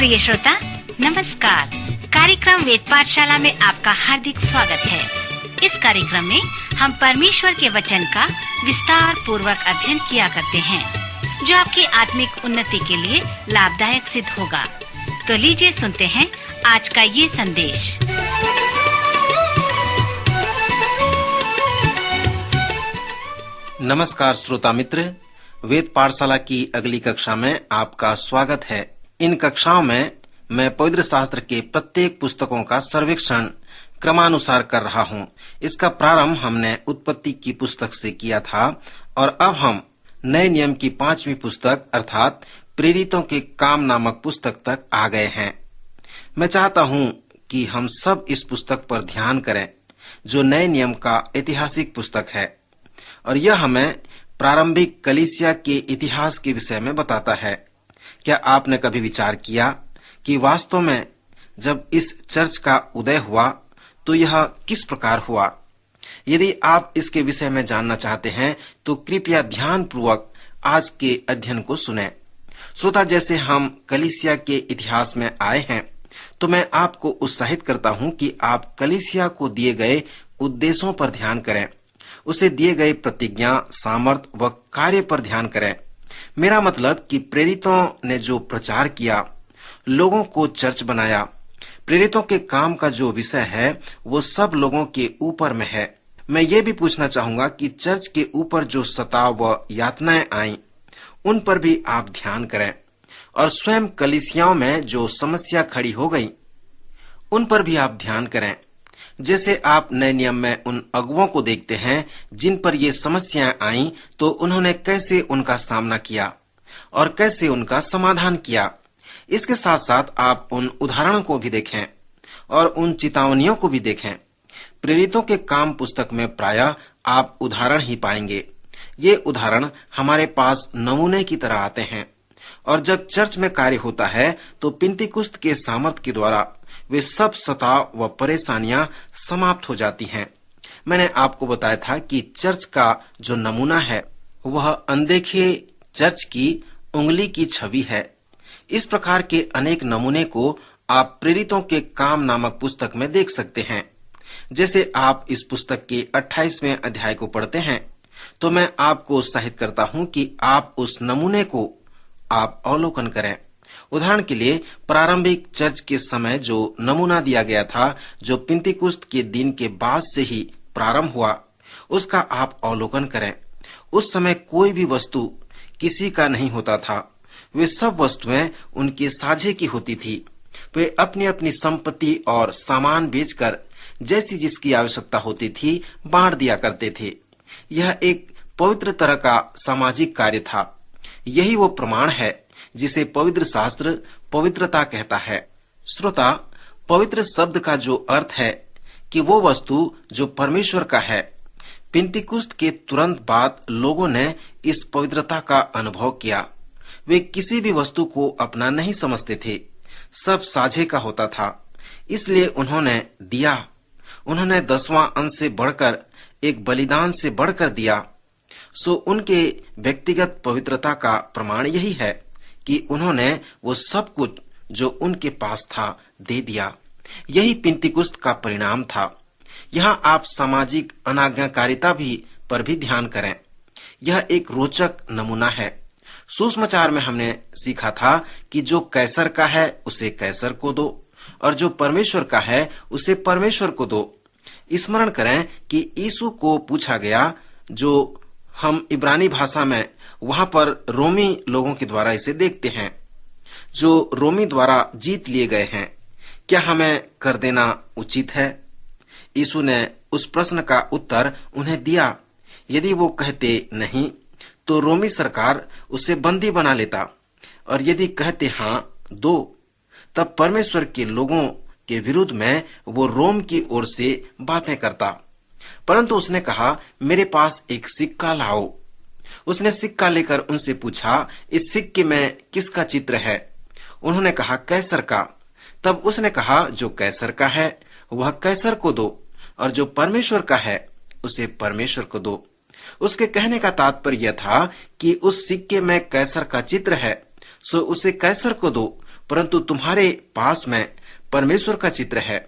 प्रिय श्रोता, नमस्कार। कार्यक्रम वेद पाठशाला में आपका हार्दिक स्वागत है। इस कार्यक्रम में हम परमेश्वर के वचन का विस्तार पूर्वक अध्ययन किया करते हैं, जो आपकी आत्मिक उन्नति के लिए लाभदायक सिद्ध होगा। तो लीजिए सुनते हैं आज का ये संदेश। नमस्कार श्रोता मित्र, वेद पाठशाला की अगली कक्षा में आपका स्वागत है। इन कक्षाओं में मैं पवित्र शास्त्र के प्रत्येक पुस्तकों का सर्वेक्षण क्रमानुसार कर रहा हूँ। इसका प्रारंभ हमने उत्पत्ति की पुस्तक से किया था और अब हम नए नियम की 5वीं पुस्तक अर्थात प्रेरितों के काम नामक पुस्तक तक आ गए हैं। मैं चाहता हूँ कि हम सब इस पुस्तक पर ध्यान करें, जो नए नियम का ऐतिहासिक पुस्तक है और यह हमें प्रारंभिक कलीसिया के इतिहास के विषय में बताता है। क्या आपने कभी विचार किया कि वास्तव में जब इस चर्च का उदय हुआ तो यह किस प्रकार हुआ? यदि आप इसके विषय में जानना चाहते हैं तो कृपया ध्यानपूर्वक आज के अध्ययन को सुनें। श्रोता, जैसे हम कलीसिया के इतिहास में आए हैं तो मैं आपको उत्साहित करता हूं कि आप कलीसिया को दिए गए उद्देश्यों पर ध्यान करें, उसे दिए गए प्रतिज्ञा, सामर्थ व कार्य पर ध्यान करें। मेरा मतलब कि प्रेरितों ने जो प्रचार किया, लोगों को चर्च बनाया, प्रेरितों के काम का जो विषय है वो सब लोगों के ऊपर में है। मैं ये भी पूछना चाहूंगा कि चर्च के ऊपर जो सताव व यातनाएं आई, उन पर भी आप ध्यान करें और स्वयं कलीसियाओं में जो समस्या खड़ी हो गई, उन पर भी आप ध्यान करें। जैसे आप नए नियम में उन अगुवों को देखते हैं जिन पर ये समस्याएं आईं, तो उन्होंने कैसे उनका सामना किया और कैसे उनका समाधान किया। इसके साथ साथ आप उन उदाहरणों को भी देखें और उन चेतावनियों को भी देखें। प्रेरितों के काम पुस्तक में प्रायः आप उदाहरण ही पाएंगे। ये उदाहरण हमारे पास नमूने की तरह आते हैं और जब चर्च में कार्य होता है तो पिंतीकुस्त के सामर्थ के द्वारा वे सब सताव व परेशानियां समाप्त हो जाती हैं। मैंने आपको बताया था कि चर्च का जो नमूना है वह अनदेखे चर्च की उंगली की छवि है। इस प्रकार के अनेक नमूने को आप प्रेरितों के काम नामक पुस्तक में देख सकते हैं। जैसे आप इस पुस्तक के 28वें अध्याय को पढ़ते हैं तो मैं आपको उत्साहित करता हूं कि आप उस नमूने को आप अवलोकन करें। उदाहरण के लिए प्रारंभिक चर्च के समय जो नमूना दिया गया था, जो पिंतीकुस्त के दिन के बाद से ही प्रारंभ हुआ, उसका आप अवलोकन करें। उस समय कोई भी वस्तु किसी का नहीं होता था। वे सब वस्तुएं उनके साझे की होती थी। वे अपनी अपनी संपत्ति और सामान बेचकर जैसी जिसकी आवश्यकता होती थी बांट दिया करते थे। यह एक पवित्र तरह का सामाजिक कार्य था। यही वो प्रमाण है जिसे पवित्र शास्त्र पवित्रता कहता है। श्रोता, पवित्र शब्द का जो अर्थ है कि वो वस्तु जो परमेश्वर का है। पिंतीकुस्त के तुरंत बाद लोगों ने इस पवित्रता का अनुभव किया। वे किसी भी वस्तु को अपना नहीं समझते थे, सब साझे का होता था। इसलिए उन्होंने दिया। उन्होंने 10वां अंश से बढ़कर, एक बलिदान से बढ़कर दिया। सो उनके व्यक्तिगत पवित्रता का प्रमाण यही है कि उन्होंने वो सब कुछ जो उनके पास था दे दिया। यही पिंतीकुस्त का परिणाम था। यहाँ आप सामाजिक अनाज्ञाकारिता पर भी ध्यान करें। यह एक रोचक नमूना है। सुसमाचार में हमने सीखा था कि जो कैसर का है उसे कैसर को दो और जो परमेश्वर का है उसे परमेश्वर को दो। स्मरण करें कि यीशु को पूछा गया, जो हम इब्रानी भाषा में वहां पर रोमी लोगों के द्वारा इसे देखते हैं, जो रोमी द्वारा जीत लिए गए हैं, क्या हमें कर देना उचित है? यीशु ने उस प्रश्न का उत्तर उन्हें दिया। यदि वो कहते नहीं तो रोमी सरकार उसे बंदी बना लेता, और यदि कहते हाँ दो, तब परमेश्वर के लोगों के विरुद्ध में वो रोम की ओर से बातें करता। परंतु उसने कहा, मेरे पास एक सिक्का लाओ। उसने सिक्का लेकर उनसे पूछा, इस सिक्के में किसका चित्र है? उन्होंने कहा, कैसर का। तब उसने कहा, जो कैसर का है वह कैसर को दो और जो परमेश्वर का है उसे परमेश्वर को दो। उसके कहने का तात्पर्य यह था कि उस सिक्के में कैसर का चित्र है, सो उसे कैसर को दो परंतु तुम्हारे पास में परमेश्वर का चित्र है,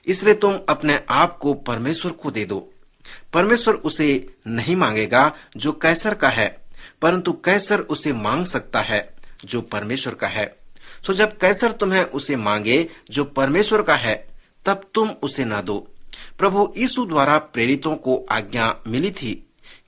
इसलिए तुम अपने आप को परमेश्वर को दे दो। परमेश्वर उसे नहीं मांगेगा जो कैसर का है, परंतु कैसर उसे मांग सकता है जो परमेश्वर का है। सो जब कैसर तुम्हें उसे मांगे जो परमेश्वर का है, तब तुम उसे न दो। प्रभु यीशु द्वारा प्रेरितों को आज्ञा मिली थी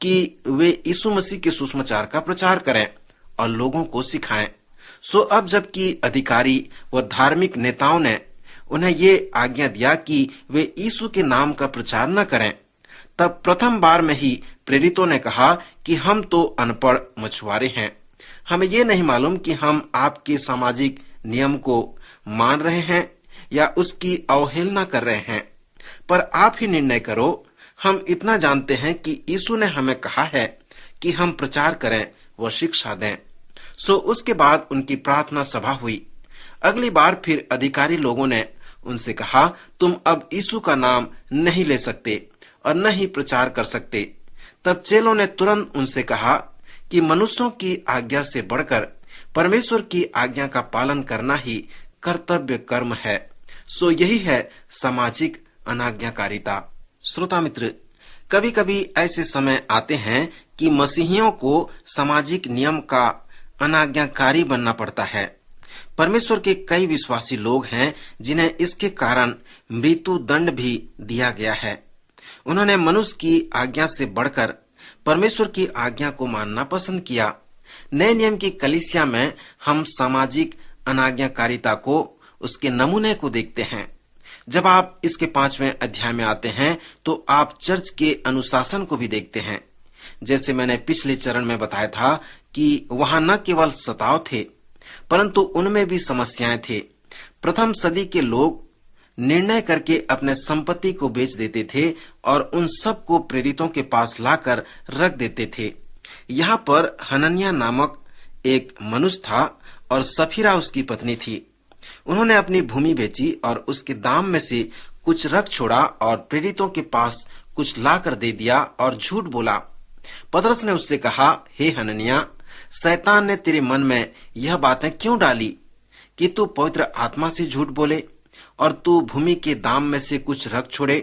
कि वे यीशु मसीह के सुसमाचार का प्रचार करें और लोगों को सिखाएं। सो अब जबकि अधिकारी व धार्मिक नेताओं ने उन्हें ये आज्ञा दिया कि वे यीशु के नाम का प्रचार न करें, तब प्रथम बार में ही प्रेरितों ने कहा कि हम तो अनपढ़ मछुआरे हैं, हमें ये नहीं मालूम कि हम आपके सामाजिक नियम को मान रहे हैं या उसकी अवहेलना कर रहे हैं, पर आप ही निर्णय करो। हम इतना जानते हैं कि यीशु ने हमें कहा है कि हम प्रचार करें व शिक्षा दें। सो उसके बाद उनकी प्रार्थना सभा हुई। अगली बार फिर अधिकारी लोगों ने उनसे कहा, तुम अब यीशु का नाम नहीं ले सकते और न ही प्रचार कर सकते। तब चेलों ने तुरंत उनसे कहा कि मनुष्यों की आज्ञा से बढ़कर परमेश्वर की आज्ञा का पालन करना ही कर्तव्य कर्म है। सो यही है सामाजिक अनाज्ञाकारिता। श्रोता मित्र, कभी कभी ऐसे समय आते हैं कि मसीहियों को सामाजिक नियम का अनाज्ञाकारी बनना पड़ता है। परमेश्वर के कई विश्वासी लोग हैं जिन्हें इसके कारण मृत्यु दंड भी दिया गया है। उन्होंने मनुष्य की आज्ञा से बढ़कर परमेश्वर की आज्ञा को मानना पसंद किया। नए नियम की कलीसिया में हम सामाजिक अनाज्ञाकारिता को, उसके नमूने को देखते हैं। जब आप इसके 5वें अध्याय में आते हैं तो आप चर्च के अनुशासन को भी देखते हैं। जैसे मैंने पिछले चरण में बताया था कि वहां न केवल सताव थे, परंतु उनमें भी समस्याएं थे। प्रथम सदी के लोग निर्णय करके अपने संपत्ति को बेच देते थे और उन सब को प्रेरितों के पास लाकर रख देते थे। यहाँ पर हनन्याह नामक एक मनुष्य था और सफीरा उसकी पत्नी थी। उन्होंने अपनी भूमि बेची और उसके दाम में से कुछ रख छोड़ा और प्रेरितों के पास कुछ लाकर दे दिया और झूठ बोला। पतरस ने उससे कहा, हे हनन्याह, शैतान ने तेरे मन में यह बातें क्यों डाली कि तू पवित्र आत्मा से झूठ बोले और तू भूमि के दाम में से कुछ रख छोड़े?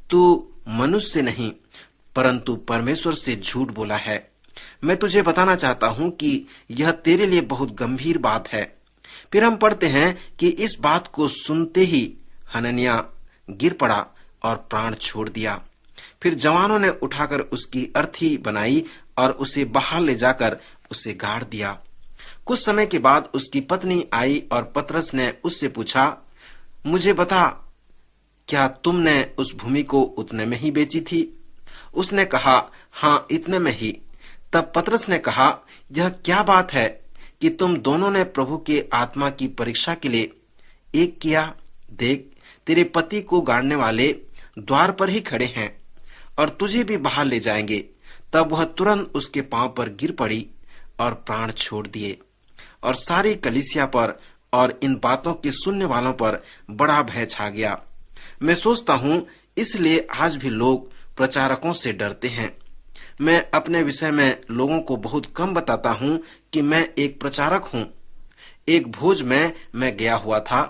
तू मनुष्य से नहीं परंतु परमेश्वर से झूठ बोला है। मैं तुझे बताना चाहता हूं कि यह तेरे लिए बहुत गंभीर बात है। फिर हम पढ़ते हैं कि इस बात को सुनते ही हनन्याह गिर पड़ा और प्राण छोड़ दिया। फिर जवानों ने उठाकर उसकी अर्थी बनाई और उसे बाहर ले जाकर उसे गाड़ दिया। कुछ समय के बाद उसकी पत्नी आई और पतरस ने उससे पूछा, मुझे बता, क्या तुमने उस भूमि को उतने में ही बेची थी? उसने कहा, हाँ, इतने में ही। तब पतरस ने कहा, यह क्या बात है कि तुम दोनों ने प्रभु के आत्मा की परीक्षा के लिए एक किया? देख, तेरे पति को गाड़ने वाले द्वार पर ही खड़े हैं और तुझे भी बाहर ले जाएंगे। तब वह तुरंत उसके पांव पर गिर पड़ी और प्राण छोड़ दिए। और सारी कलीसिया पर और इन बातों के सुनने वालों पर बड़ा भय छा गया। मैं सोचता हूँ इसलिए आज भी लोग प्रचारकों से डरते हैं। मैं अपने विषय में लोगों को बहुत कम बताता हूँ कि मैं एक प्रचारक हूँ। एक भोज में मैं गया हुआ था,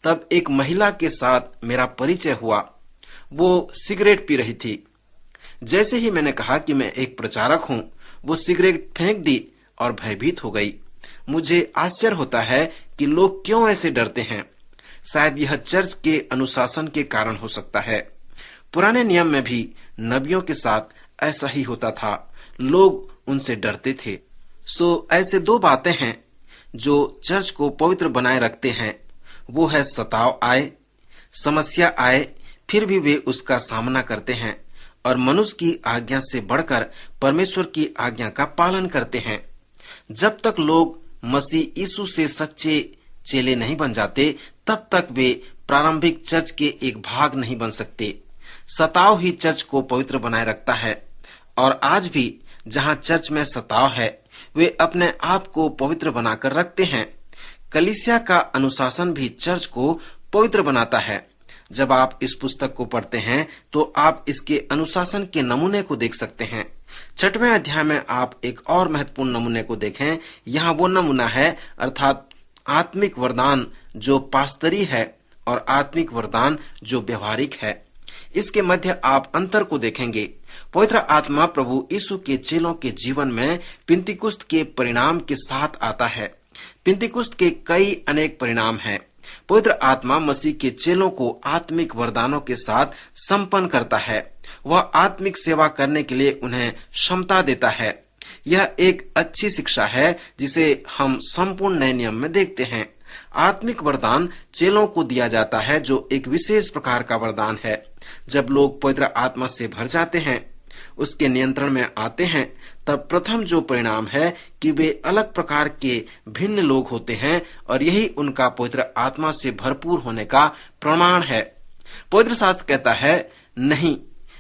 तब एक महिला के साथ मेरा परिचय हुआ। वो सिगरेट पी रही थी। जैसे ही मैंने कहा कि मैं एक प्रचारक हूँ, वो सिगरेट फेंक दी और भयभीत हो गई। मुझे आश्चर्य होता है कि लोग क्यों ऐसे डरते हैं। शायद यह चर्च के अनुशासन के कारण हो सकता है। पुराने नियम में भी नबियों के साथ ऐसा ही होता था, लोग उनसे डरते थे। सो ऐसे दो बातें हैं जो चर्च को पवित्र बनाए रखते हैं। वो है सताव आए, समस्या आए, फिर भी वे उसका सामना करते हैं और मनुष्य की आज्ञा से बढ़कर परमेश्वर की आज्ञा का पालन करते हैं। जब तक लोग मसीह यीशु से सच्चे चेले नहीं बन जाते, तब तक वे प्रारंभिक चर्च के एक भाग नहीं बन सकते। सताव ही चर्च को पवित्र बनाए रखता है। और आज भी जहाँ चर्च में सताव है, वे अपने आप को पवित्र बनाकर रखते हैं। कलीसिया का अनुशासन भी चर्च को पवित्र बनाता है। जब आप इस पुस्तक को पढ़ते हैं तो आप इसके अनुशासन के नमूने को देख सकते हैं। 6वें अध्याय में आप एक और महत्वपूर्ण नमूने को देखें। यहाँ वो नमूना है, अर्थात आत्मिक वरदान जो पास्तरी है और आत्मिक वरदान जो व्यवहारिक है, इसके मध्य आप अंतर को देखेंगे। पवित्र आत्मा प्रभु यीशु के चेलों के जीवन में पिंतीकुस्त के परिणाम के साथ आता है। पिंतीकुस्त के कई अनेक परिणाम हैं। पवित्र आत्मा मसीह के चेलों को आत्मिक वरदानों के साथ संपन्न करता है। वह आत्मिक सेवा करने के लिए उन्हें क्षमता देता है। यह एक अच्छी शिक्षा है जिसे हम संपूर्ण नए नियम में देखते हैं। आत्मिक वरदान चेलों को दिया जाता है जो एक विशेष प्रकार का वरदान है। जब लोग पवित्र आत्मा से भर जाते हैं, उसके नियंत्रण में आते हैं, तब प्रथम जो परिणाम है कि वे अलग प्रकार के भिन्न लोग होते हैं और यही उनका पवित्र आत्मा से भरपूर होने का प्रमाण है। पवित्र शास्त्र कहता है, नहीं,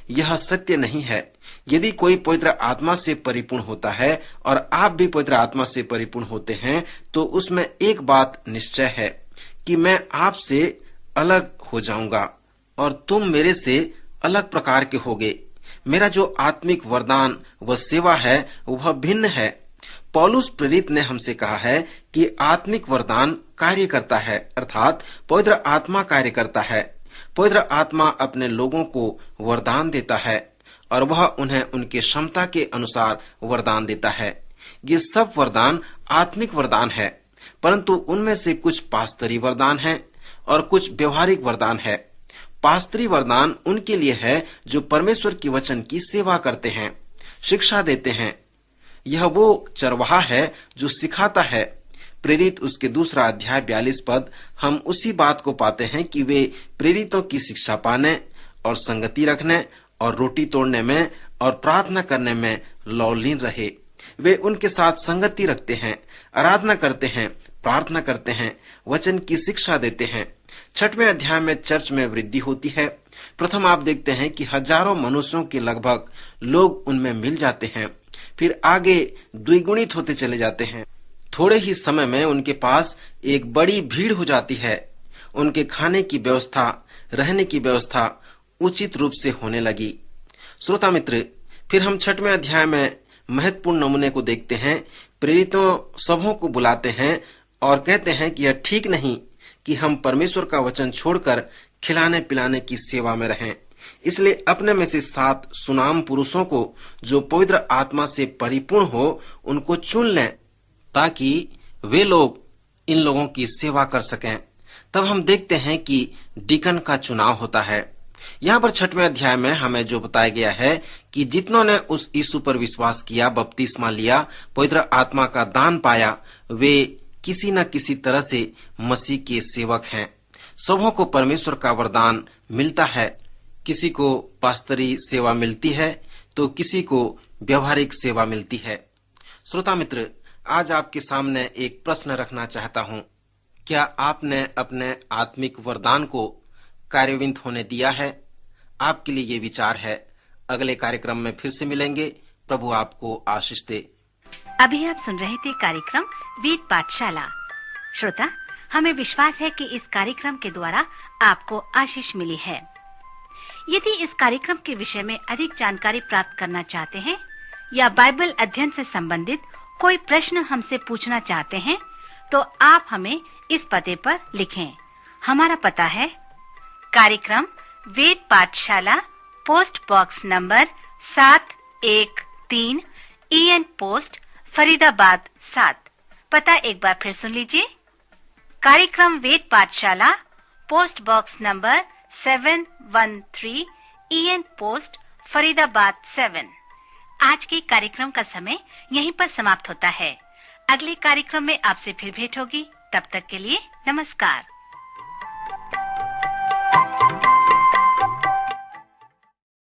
यह सत्य नहीं है। यदि कोई पवित्र आत्मा से परिपूर्ण होता है और आप भी पवित्र आत्मा से परिपूर्ण होते हैं, तो उसमें एक बात निश्चय है कि मैं आपसे अलग हो जाऊंगा और तुम मेरे से अलग प्रकार के होगे। मेरा जो आत्मिक वरदान व सेवा है वह भिन्न है। पौलुस प्रेरित ने हमसे कहा है कि आत्मिक वरदान कार्य करता है, अर्थात पवित्र आत्मा कार्य करता है। पवित्र आत्मा अपने लोगों को वरदान देता है और वह उन्हें उनके क्षमता के अनुसार वरदान देता है। ये सब वरदान आत्मिक वरदान है, परंतु उनमें से कुछ पास्तरी वरदान है और कुछ व्यवहारिक वरदान है। पास्तरी वरदान उनके लिए है जो परमेश्वर की वचन की सेवा करते हैं, शिक्षा देते हैं। यह वो चरवाहा है जो सिखाता है। प्रेरित उसके 2 अध्याय 42 पद हम उसी बात को पाते हैं कि वे प्रेरितों की शिक्षा पाने और संगति रखने और रोटी तोड़ने में और प्रार्थना करने में लौलीन रहे। वे उनके साथ संगति रखते हैं, आराधना करते हैं, प्रार्थना करते हैं, वचन की शिक्षा देते हैं। 6वें अध्याय में चर्च में वृद्धि होती है। प्रथम आप देखते हैं कि हजारों मनुष्यों के लगभग लोग उनमें मिल जाते हैं, फिर आगे द्विगुणित होते चले जाते हैं। थोड़े ही समय में उनके पास एक बड़ी भीड़ हो जाती है। उनके खाने की व्यवस्था, रहने की व्यवस्था उचित रूप से होने लगी। श्रोता मित्र, फिर हम 6वें अध्याय में महत्वपूर्ण नमूने को देखते हैं। प्रेरितों सबों को बुलाते हैं और कहते हैं कि यह ठीक नहीं कि हम परमेश्वर का वचन छोड़कर खिलाने पिलाने की सेवा में रहें। इसलिए अपने में से 7 सुनाम पुरुषों को जो पवित्र आत्मा से परिपूर्ण हो, उनको चुन लें ताकि वे लोग इन लोगों की सेवा कर सकें। तब हम देखते हैं कि डिकन का चुनाव होता है। यहाँ पर 6वें अध्याय में हमें जो बताया गया है कि जितनों ने उस यीशु पर विश्वास किया, बपतिस्मा लिया, पवित्र आत्मा का दान पाया, वे किसी न किसी तरह से मसीह के सेवक हैं। सबों को परमेश्वर का वरदान मिलता है। किसी को पास्तरी सेवा मिलती है तो किसी को व्यवहारिक सेवा मिलती है। श्रोता मित्र, आज आपके सामने एक प्रश्न रखना चाहता हूँ। क्या आपने अपने आत्मिक वरदान को कार्यान्वित होने दिया है? आपके लिए ये विचार है। अगले कार्यक्रम में फिर से मिलेंगे। प्रभु आपको आशीष दे। अभी आप सुन रहे थे कार्यक्रम वेद पाठशाला। श्रोता, हमें विश्वास है कि इस कार्यक्रम के द्वारा आपको आशीष मिली है। यदि इस कार्यक्रम के विषय में अधिक जानकारी प्राप्त करना चाहते हैं या बाइबल अध्ययन से संबंधित कोई प्रश्न हमसे पूछना चाहते हैं, तो आप हमें इस पते पर लिखें। हमारा पता है कार्यक्रम वेद पाठशाला, post box number 713, EN post, Faridabad 7। पता एक बार फिर सुन लीजिए। कार्यक्रम वेद पाठशाला, post box number 713, EN post, Faridabad 7। आज के कार्यक्रम का समय यहीं पर समाप्त होता है। अगले कार्यक्रम में आपसे फिर भेंट होगी। तब तक के लिए नमस्कार।